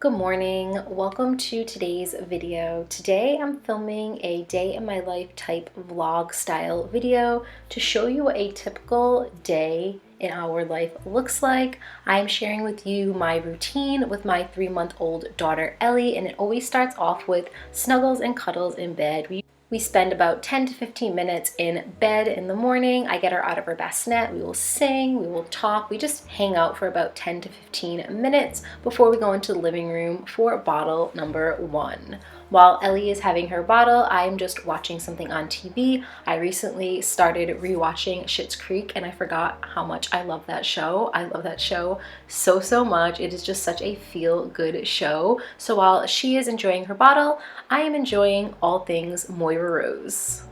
Good morning. Welcome to today's video. Today I'm filming a day in my life type vlog style video to show you what a typical day in our life looks like. I'm sharing with you my routine with my 3-month-old daughter Ellie, and it always starts off with snuggles and cuddles in bed. We spend about 10 to 15 minutes in bed in the morning. I get her out of her bassinet. We will sing, we will talk. We just hang out for about 10 to 15 minutes before we go into the living room for bottle number 1. While Ellie is having her bottle, I'm just watching something on TV. I recently started rewatching Schitt's Creek and I forgot how much I love that show. I love that show so much. It is just such a feel-good show. So while she is enjoying her bottle, I am enjoying all things Moira Rose.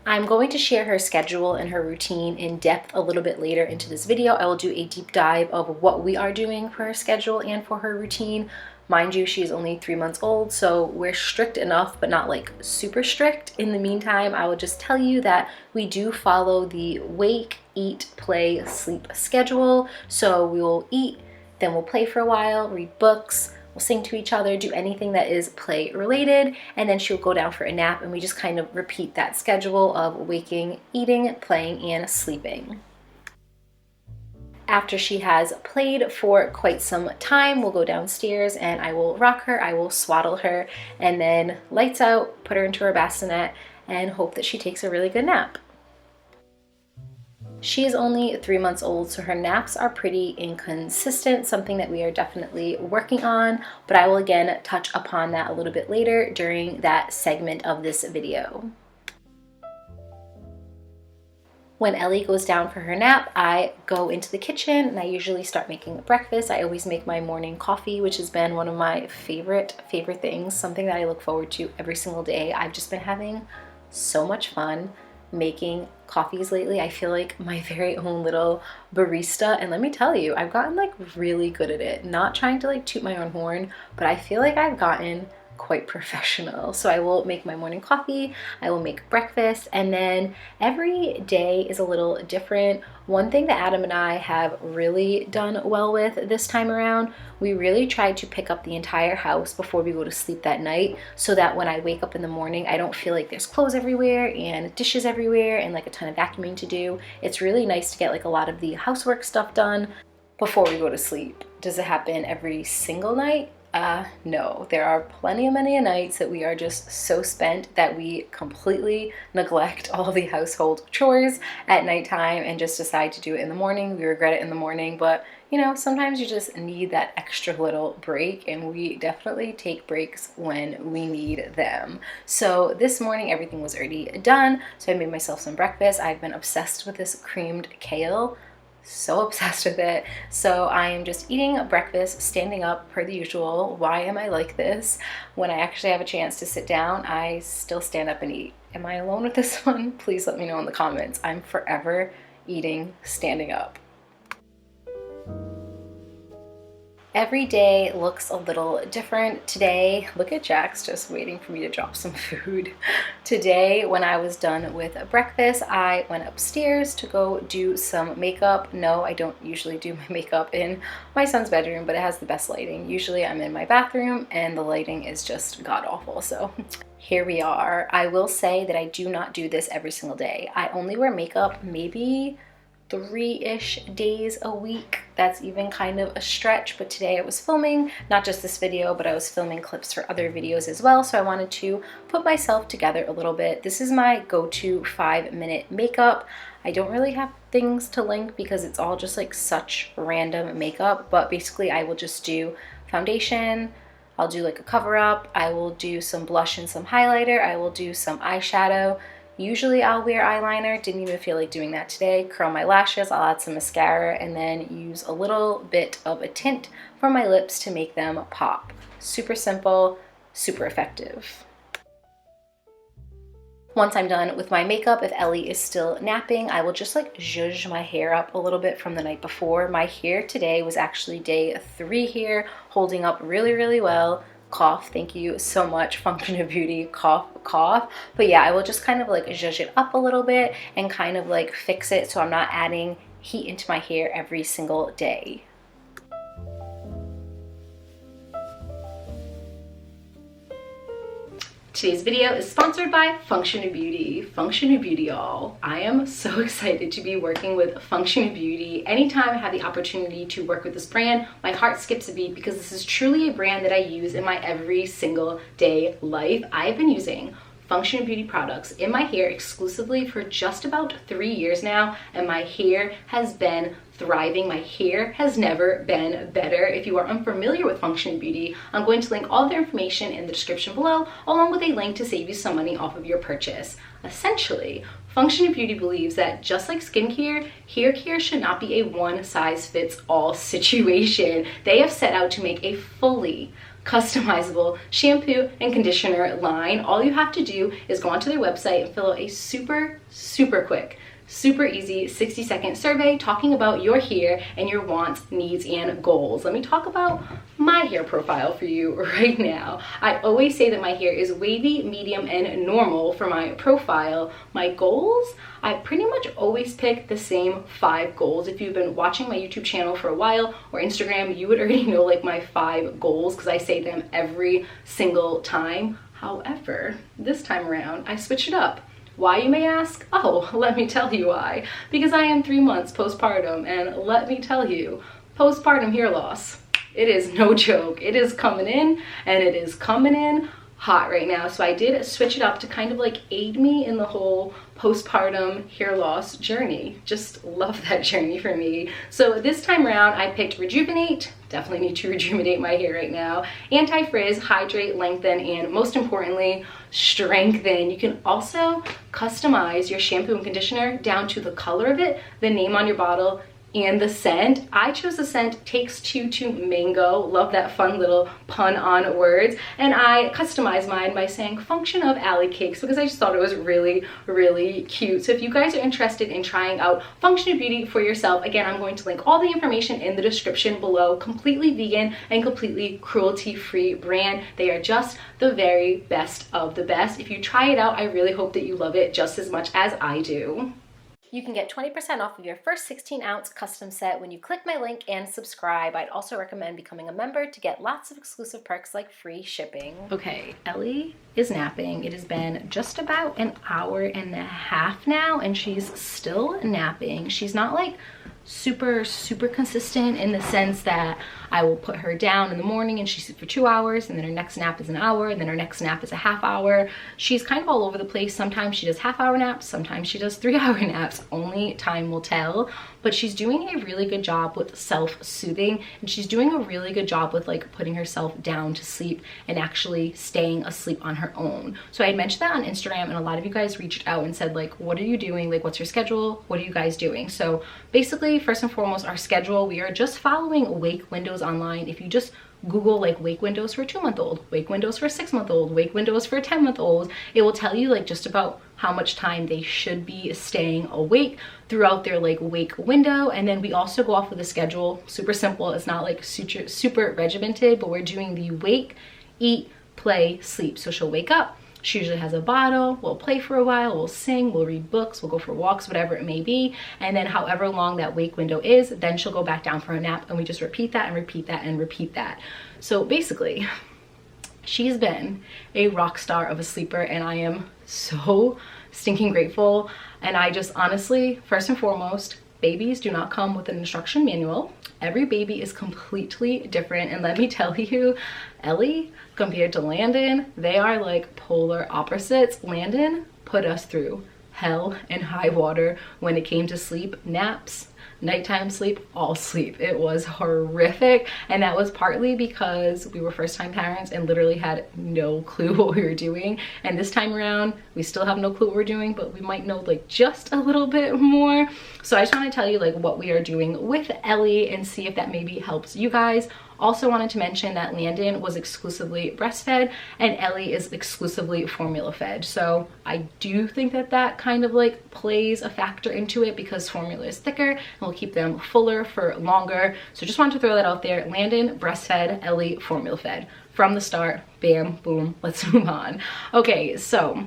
I'm going to share her schedule and her routine in depth a little bit later into this video. I will do a deep dive of what we are doing for her schedule and for her routine. Mind you, she's only 3 months old, so we're strict enough, but not like super strict. In the meantime, I will just tell you that we do follow the wake, eat, play, sleep schedule. So we will eat, then we'll play for a while, read books, we'll sing to each other, do anything that is play related, and then she'll go down for a nap, and we just kind of repeat that schedule of waking, eating, playing, and sleeping. After she has played for quite some time, we'll go downstairs and I will rock her, I will swaddle her, and then lights out, put her into her bassinet, and hope that she takes a really good nap. She is only 3 months old, so her naps are pretty inconsistent, something that we are definitely working on, but I will again touch upon that a little bit later during that segment of this video. When Ellie goes down for her nap, I go into the kitchen and I usually start making breakfast. I always make my morning coffee, which has been one of my favorite things, something that I look forward to every single day. I've just been having so much fun making coffees lately. I feel like my very own little barista, and let me tell you, I've gotten like really good at it. Not trying to like toot my own horn, but I feel like I've gotten quite professional. So I will make my morning coffee, I will make breakfast, and then every day is a little different. One thing that Adam and I have really done well with this time around, we really try to pick up the entire house before we go to sleep that night, so that when I wake up in the morning, I don't feel like there's clothes everywhere and dishes everywhere and like a ton of vacuuming to do. It's really nice to get like a lot of the housework stuff done before we go to sleep. Does it happen every single night? No, there are many nights that we are just so spent that we completely neglect all the household chores at nighttime and just decide to do it in the morning. We regret it in the morning, but you know, sometimes you just need that extra little break, and we definitely take breaks when we need them. So this morning everything was already done, so I made myself some breakfast. I've been obsessed with this creamed kale. So obsessed with it. So I am just eating breakfast, standing up per the usual. Why am I like this? When I actually have a chance to sit down, I still stand up and eat. Am I alone with this one? Please let me know in the comments. I'm forever eating standing up. Every day looks a little different. Today, look at Jax just waiting for me to drop some food. Today, when I was done with breakfast, I went upstairs to go do some makeup. No, I don't usually do my makeup in my son's bedroom, but it has the best lighting. Usually I'm in my bathroom and the lighting is just god-awful, so here we are. I will say that I do not do this every single day. I only wear makeup maybe 3-ish days a week. That's even kind of a stretch, but today I was filming not just this video, but I was filming clips for other videos as well, so I wanted to put myself together a little bit. This is my go-to 5-minute makeup. I don't really have things to link because it's all just like such random makeup, but basically I will just do foundation, I'll do like a cover up, I will do some blush and some highlighter, I will do some eyeshadow. Usually I'll wear eyeliner, didn't even feel like doing that today. Curl my lashes, I'll add some mascara, and then use a little bit of a tint for my lips to make them pop. Super simple, super effective. Once I'm done with my makeup, if Ellie is still napping, I will just like zhuzh my hair up a little bit from the night before. My hair today was actually day 3 here, holding up really well. Cough, thank you so much, Function of Beauty, cough. But yeah, I will just kind of like zhuzh it up a little bit and kind of like fix it so I'm not adding heat into my hair every single day. Today's video is sponsored by Function of Beauty. Function of Beauty, y'all. I am so excited to be working with Function of Beauty. Anytime I have the opportunity to work with this brand, my heart skips a beat because this is truly a brand that I use in my every single day life. I've been using Function of Beauty products in my hair exclusively for just about 3 years now, and my hair has been thriving. My hair has never been better. If you are unfamiliar with Function of Beauty, I'm going to link all their information in the description below, along with a link to save you some money off of your purchase. Essentially, Function of Beauty believes that just like skincare, hair care should not be a one-size-fits-all situation. They have set out to make a fully customizable shampoo and conditioner line. All you have to do is go onto their website and fill out a super quick, super easy 60-second survey talking about your hair and your wants, needs, and goals. Let me talk about my hair profile for you right now. I always say that my hair is wavy, medium, and normal for my profile. My goals, I pretty much always pick the same 5 goals. If you've been watching my YouTube channel for a while or Instagram, you would already know like my 5 goals because I say them every single time. However, this time around, I switched it up. Why, you may ask? Oh, let me tell you why. Because I am 3 months postpartum, and let me tell you, postpartum hair loss, it is no joke. It is coming in, and it is coming in hot right now. So I did switch it up to kind of like aid me in the whole postpartum hair loss journey. Just love that journey for me. So this time around, I picked Rejuvenate. Definitely need to rejuvenate my hair right now. Anti-frizz, hydrate, lengthen, and most importantly, strengthen. You can also customize your shampoo and conditioner down to the color of it, the name on your bottle, and the scent. I chose the scent Takes Two to Mango. Love that fun little pun on words. And I customized mine by saying Function of Alley Cakes because I just thought it was really cute. So if you guys are interested in trying out Function of Beauty for yourself, again, I'm going to link all the information in the description below. Completely vegan and completely cruelty-free brand. They are just the very best of the best. If you try it out, I really hope that you love it just as much as I do. You can get 20% off of your first 16-ounce custom set when you click my link and subscribe. I'd also recommend becoming a member to get lots of exclusive perks like free shipping. Okay, Ellie is napping. It has been just about an hour and a half now, and she's still napping. She's not like super consistent in the sense that I will put her down in the morning and she sleeps for 2 hours, and then her next nap is an hour, and then her next nap is a half hour. She's kind of all over the place. Sometimes she does half-hour naps, sometimes she does 3-hour naps. Only time will tell. But she's doing a really good job with self-soothing, and she's doing a really good job with like putting herself down to sleep and actually staying asleep on her own. So I had mentioned that on Instagram, and a lot of you guys reached out and said like, what are you doing? Like, what's your schedule? What are you guys doing? So basically, first and foremost, our schedule, we are just following wake windows online. If you just Google like wake windows for a 2-month-old, wake windows for a 6-month-old, wake windows for a 10-month-old, it will tell you like just about how much time they should be staying awake throughout their like wake window. And then we also go off with a schedule, super simple. It's not like super regimented, but we're doing the wake, eat, play, sleep. So she'll wake up, she usually has a bottle, we'll play for a while, we'll sing, we'll read books, we'll go for walks, whatever it may be. And then however long that wake window is, then she'll go back down for a nap, and we just repeat that and repeat that and repeat that. So basically, she's been a rock star of a sleeper, and I am so stinking grateful. And I just honestly, first and foremost, babies do not come with an instruction manual. Every baby is completely different, and let me tell you, Ellie compared to Landon, they are like polar opposites. Landon put us through hell and high water when it came to sleep, naps, nighttime sleep, all sleep. It was horrific, and that was partly because we were first-time parents and literally had no clue what we were doing. And this time around, we still have no clue what we're doing, but we might know like just a little bit more. So I just want to tell you like what we are doing with Ellie and see if that maybe helps you guys. Also wanted to mention that Landon was exclusively breastfed and Ellie is exclusively formula fed. So I do think that that kind of like plays a factor into it because formula is thicker and will keep them fuller for longer. So just wanted to throw that out there. Landon breastfed, Ellie formula fed. From the start, bam, boom, let's move on. Okay, so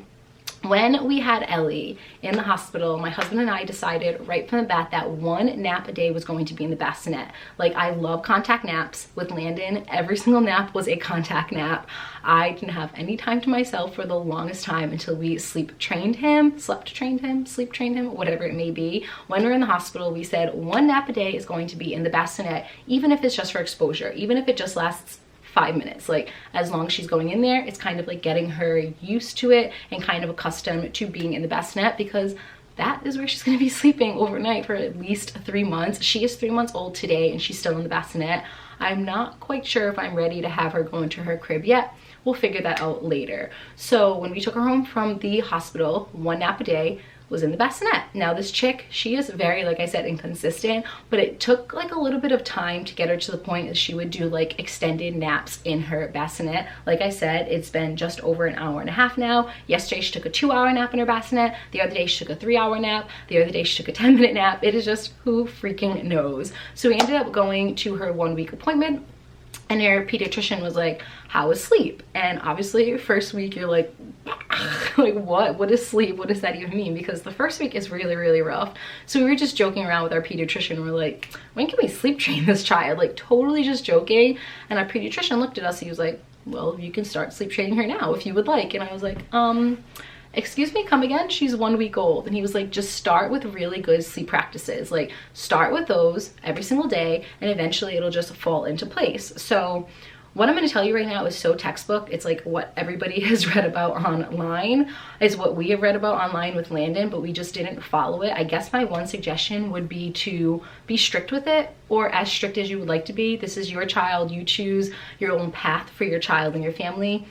When we had Ellie in the hospital, my husband and I decided right from the bat that one nap a day was going to be in the bassinet. Like, I love contact naps. With Landon, every single nap was a contact nap. I didn't have any time to myself for the longest time until we sleep trained him, whatever it may be. When we're in the hospital, we said one nap a day is going to be in the bassinet, even if it's just for exposure, even if it just lasts 5 minutes. Like, as long as she's going in there, it's kind of like getting her used to it and kind of accustomed to being in the bassinet, because that is where she's going to be sleeping overnight for at least 3 months. She is 3 months old today and she's still in the bassinet. I'm not quite sure if I'm ready to have her go into her crib yet. We'll figure that out later. So when we took her home from the hospital, one nap a day was in the bassinet. Now this chick, she is very, like I said, inconsistent, but it took like a little bit of time to get her to the point that she would do like extended naps in her bassinet. Like I said, it's been just over an hour and a half now. Yesterday she took a 2-hour nap in her bassinet. The other day she took a 3-hour nap. The other day she took a 10-minute nap. It is just, who freaking knows? So we ended up going to her 1-week appointment, and her pediatrician was like, how was sleep? And obviously first week you're like, like what is sleep? What does that even mean? Because the first week is really, really rough. So we were just joking around with our pediatrician. We're like, when can we sleep train this child? Like, totally just joking. And our pediatrician looked at us. He was like, well, you can start sleep training her now if you would like. And I was like, excuse me, come again? She's 1 week old. And he was like, just start with really good sleep practices. Like, start with those every single day, and eventually it'll just fall into place. So what I'm going to tell you right now is so textbook. It's like what everybody has read about online is what we have read about online with Landon, but we just didn't follow it. I guess my one suggestion would be to be strict with it, or as strict as you would like to be. This is your child. You choose your own path for your child and your family.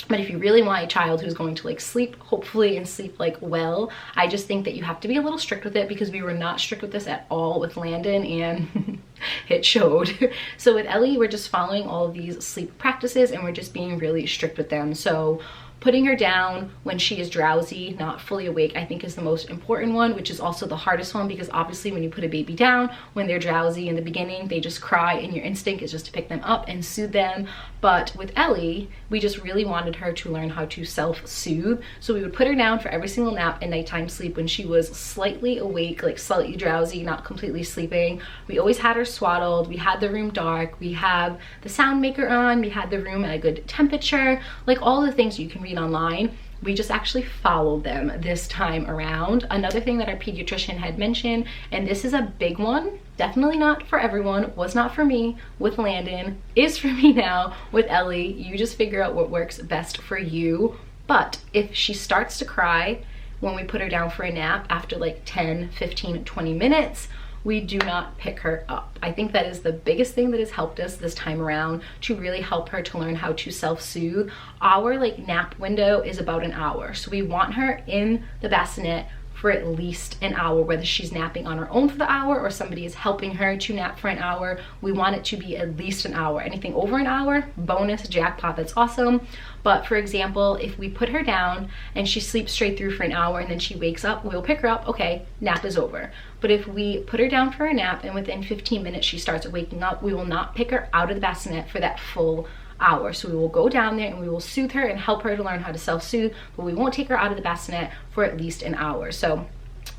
But if you really want a child who's going to like sleep, hopefully, and sleep like well, I just think that you have to be a little strict with it, because we were not strict with this at all with Landon, and it showed. So with Ellie, we're just following all of these sleep practices, and we're just being really strict with them. So putting her down when she is drowsy, not fully awake, I think is the most important one, which is also the hardest one, because obviously when you put a baby down, when they're drowsy in the beginning, they just cry, and your instinct is just to pick them up and soothe them. But with Ellie, we just really wanted her to learn how to self-soothe. So we would put her down for every single nap and nighttime sleep when she was slightly awake, like slightly drowsy, not completely sleeping. We always had her swaddled. We had the room dark. We have the sound maker on. We had the room at a good temperature, like all the things you can read online. We just actually followed them this time around. Another thing that our pediatrician had mentioned, and this is a big one, definitely not for everyone, was not for me with Landon, is for me now with Ellie. You just figure out what works best for you. But if she starts to cry when we put her down for a nap after like 10, 15, 20 minutes, we do not pick her up. I think that is the biggest thing that has helped us this time around, to really help her to learn how to self-soothe. Our like nap window is about an hour. So we want her in the bassinet for at least an hour, whether she's napping on her own for the hour or somebody is helping her to nap for an hour. We want it to be at least an hour. Anything over an hour, bonus, jackpot, that's awesome. But for example, if we put her down and she sleeps straight through for an hour and then she wakes up, we'll pick her up, okay, nap is over. But if we put her down for a nap and within 15 minutes she starts waking up, we will not pick her out of the bassinet for that full hour. So we will go down there and we will soothe her and help her to learn how to self-soothe, but we won't take her out of the bassinet for at least an hour. So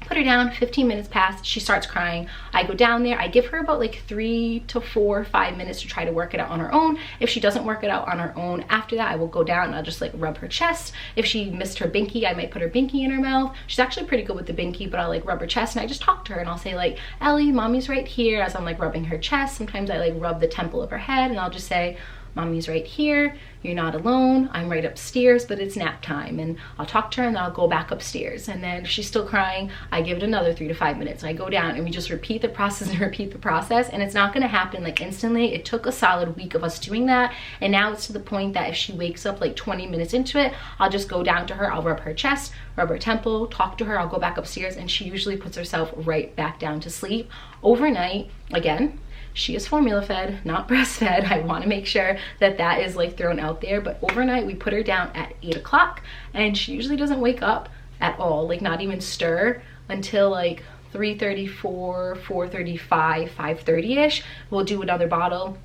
put her down, 15 minutes pass, she starts crying. I go down there, I give her about like 3 to 4, 5 minutes to try to work it out on her own. If she doesn't work it out on her own after that, I will go down and I'll just like rub her chest. If she missed her binky, I might put her binky in her mouth. She's actually pretty good with the binky, but I'll like rub her chest and I just talk to her and I'll say like, Ellie, mommy's right here, as I'm like rubbing her chest. Sometimes I like rub the temple of her head and I'll just say, mommy's right here, you're not alone, I'm right upstairs, but it's nap time. And I'll talk to her and then I'll go back upstairs. And then if she's still crying, I give it another 3 to 5 minutes. I go down and we just repeat the process and repeat the process. And it's not gonna happen like instantly. It took a solid week of us doing that. And now it's to the point that if she wakes up like 20 minutes into it, I'll just go down to her, I'll rub her chest, rub her temple, talk to her, I'll go back upstairs, and she usually puts herself right back down to sleep. Overnight, again, she is formula fed, not breastfed. I want to make sure that that is like thrown out there. But overnight we put her down at 8 o'clock and she usually doesn't wake up at all, like not even stir until like 3:34, 4:35, 5:30ish. We'll do another bottle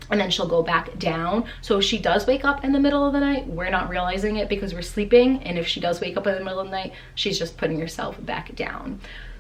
and then she'll go back down. So if she does wake up in the middle of the night, we're not realizing it because we're sleeping. And if she does wake up in the middle of the night, she's just putting herself back down.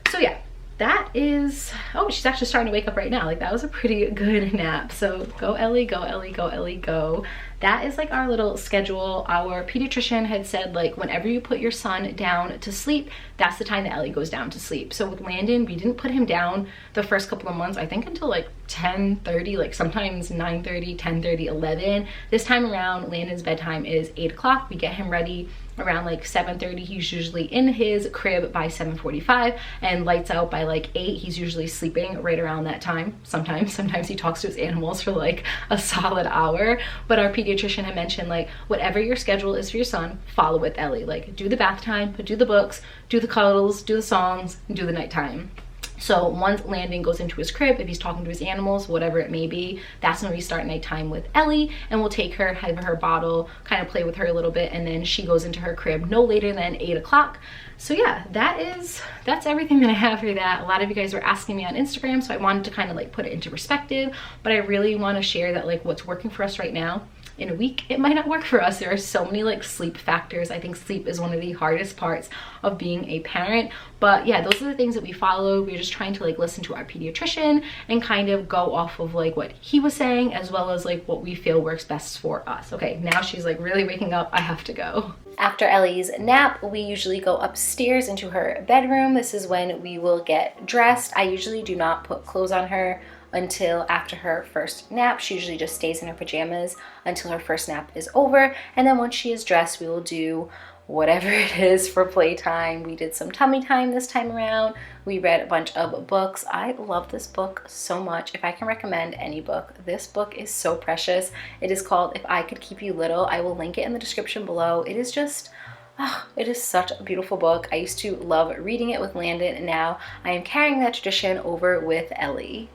So yeah, that is, oh, she's actually starting to wake up right now. Like, that was a pretty good nap. So go Ellie, go Ellie, go Ellie, go. That is like our little schedule. Our pediatrician had said, like, whenever you put your son down to sleep, that's the time that Ellie goes down to sleep. So with Landon, we didn't put him down the first couple of months, I think until like 10:30, like sometimes 9:30, 10:30, 11. This time around, Landon's bedtime is 8 o'clock. We get him ready around like 7:30. He's usually in his crib by 7:45 and lights out by like 8. He's usually sleeping right around that time. Sometimes he talks to his animals for like a solid hour. But our pediatrician had mentioned, like, whatever your schedule is for your son, follow with Ellie. Like, do the bath time, but do the books, do the cuddles, do the songs, and do the nighttime. So once Landon goes into his crib, if he's talking to his animals, whatever it may be, that's when we start nighttime with Ellie, and we'll take her, have her bottle, kind of play with her a little bit, and then she goes into her crib no later than 8 o'clock. So yeah, that's everything that I have for that. A lot of you guys were asking me on Instagram, so I wanted to kind of like put it into perspective, but I really want to share that, like, what's working for us right now, in a week it might not work for us. There are so many like sleep factors. I think sleep is one of the hardest parts of being a parent. But yeah, those are the things that we follow. We're just trying to like listen to our pediatrician and kind of go off of like what he was saying, as well as like what we feel works best for us. Okay, now she's like really waking up. I have to go. After Ellie's nap, we usually go upstairs into her bedroom. This is when we will get dressed. I usually do not put clothes on her until after her first nap. She usually just stays in her pajamas until her first nap is over, and then once she is dressed, we will do whatever it is for playtime. We did some tummy time this time around. We read a bunch of books. I love this book so much. If I can recommend any book, this book is so precious. It is called If I Could Keep You Little. I will link it in the description below. It is just, oh, it is such a beautiful book. I used to love reading it with Landon, and now I am carrying that tradition over with Ellie.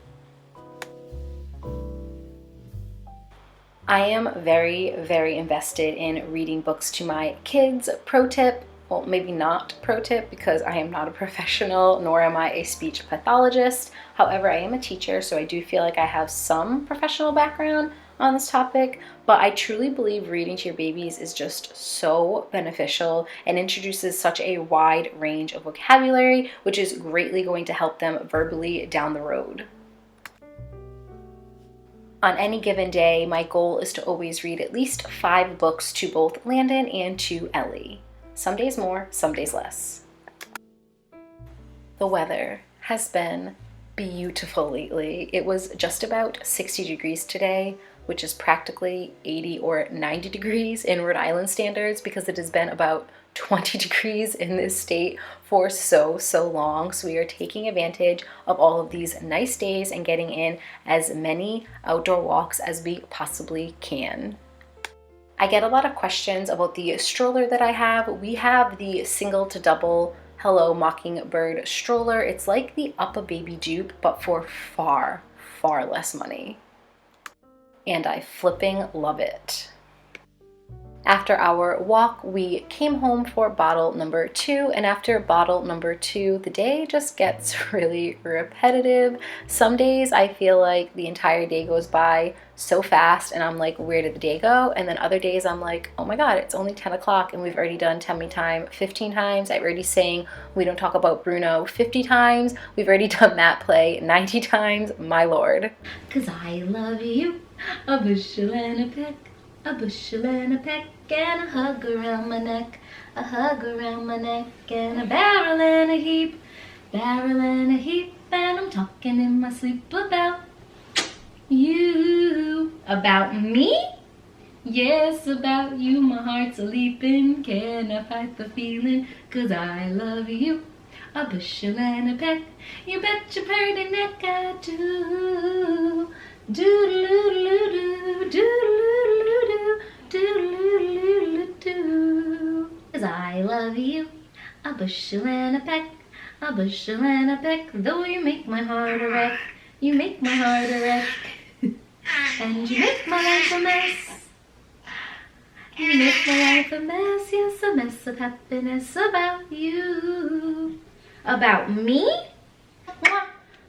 I am very, very invested in reading books to my kids. Pro tip, well, maybe not pro tip, because I am not a professional, nor am I a speech pathologist. However, I am a teacher, so I do feel like I have some professional background on this topic, but I truly believe reading to your babies is just so beneficial and introduces such a wide range of vocabulary, which is greatly going to help them verbally down the road. On any given day, my goal is to always read at least 5 books to both Landon and to Ellie. Some days more, some days less. The weather has been beautiful lately. It was just about 60 degrees today, which is practically 80 or 90 degrees in Rhode Island standards, because it has been about 20 degrees in this state for so long. So we are taking advantage of all of these nice days and getting in as many outdoor walks as we possibly can. I get a lot of questions about the stroller that I have. We have the single to double Hello Mockingbird stroller. It's like the Up Baby dupe, but for far less money. And I flipping love it. After our walk, we came home for bottle number 2, and after bottle number 2, the day just gets really repetitive. Some days I feel like the entire day goes by so fast and I'm like, where did the day go? And then other days I'm like, oh my god, it's only 10 o'clock and we've already done tummy time 15 times. I've already sang We Don't Talk About Bruno 50 times. We've already done that play 90 times. My lord. 'Cause I love you, a bushel and a peck. A bushel and a peck and a hug around my neck, a hug around my neck, and a barrel and a heap, barrel and a heap, and I'm talking in my sleep about you. About me? Yes, about you, my heart's a leaping, can I fight the feeling, 'cause I love you, a bushel and a peck, you bet your pretty neck I do. Do-do-do-do-do, do-do-do-do-do, do-do-do-do-do. 'Cause I love you, a bushel and a peck, a bushel and a peck. Though you make my heart a wreck, you make my heart a wreck, and you make my life a mess. You make my life a mess, yes, a mess of happiness about you. About me?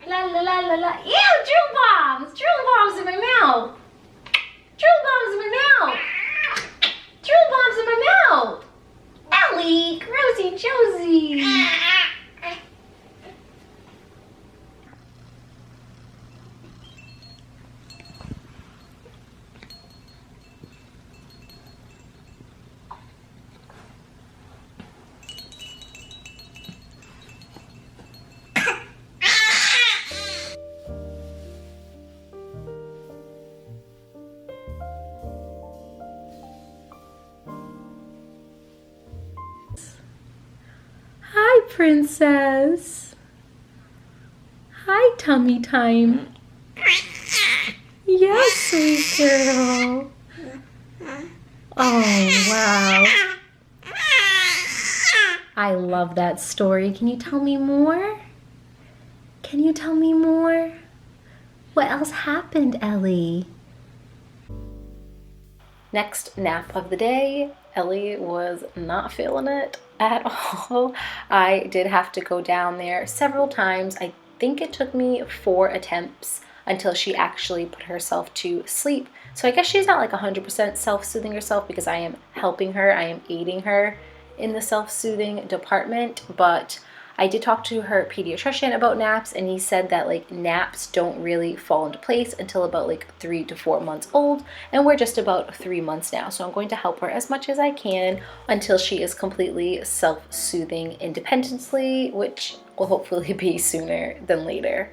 La la la la la. Ew, drool bombs! Drool bombs in my mouth! princess. Hi, tummy time. Yes, sweet girl. Oh, wow. I love that story. Can you tell me more? Can you tell me more? What else happened, Ellie? Next nap of the day, Ellie was not feeling it at all. I did have to go down there several times. I think it took me 4 attempts until she actually put herself to sleep. So I guess she's not like 100% self-soothing herself because I am helping her. I am aiding her in the self-soothing department, but I did talk to her pediatrician about naps, and he said that like naps don't really fall into place until about like 3 to 4 months old, and we're just about 3 months now. So I'm going to help her as much as I can until she is completely self-soothing independently, which will hopefully be sooner than later.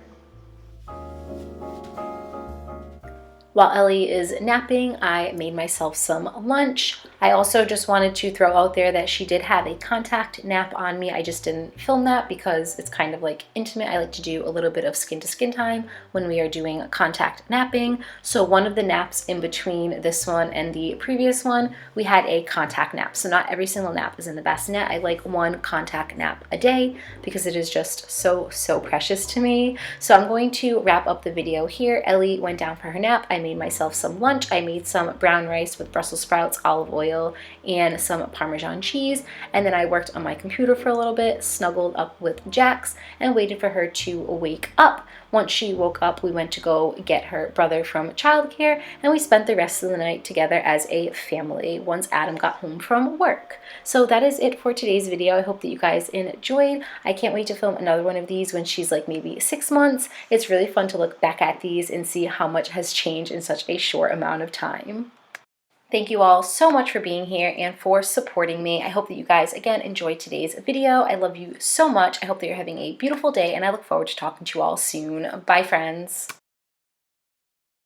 While Ellie is napping, I made myself some lunch. I also just wanted to throw out there that she did have a contact nap on me. I just didn't film that because it's kind of like intimate. I like to do a little bit of skin to skin time when we are doing contact napping. So one of the naps in between this one and the previous one, we had a contact nap. So not every single nap is in the bassinet. I like one contact nap a day because it is just so precious to me. So I'm going to wrap up the video here. Ellie went down for her nap. I made myself some lunch. I made some brown rice with Brussels sprouts, olive oil, and some Parmesan cheese. And then I worked on my computer for a little bit, snuggled up with Jax, and waited for her to wake up. Once she woke up, we went to go get her brother from childcare, and we spent the rest of the night together as a family once Adam got home from work. So that is it for today's video. I hope that you guys enjoyed. I can't wait to film another one of these when she's like maybe 6 months. It's really fun to look back at these and see how much has changed in such a short amount of time. Thank you all so much for being here and for supporting me. I hope that you guys, again, enjoyed today's video. I love you so much. I hope that you're having a beautiful day, and I look forward to talking to you all soon. Bye, friends.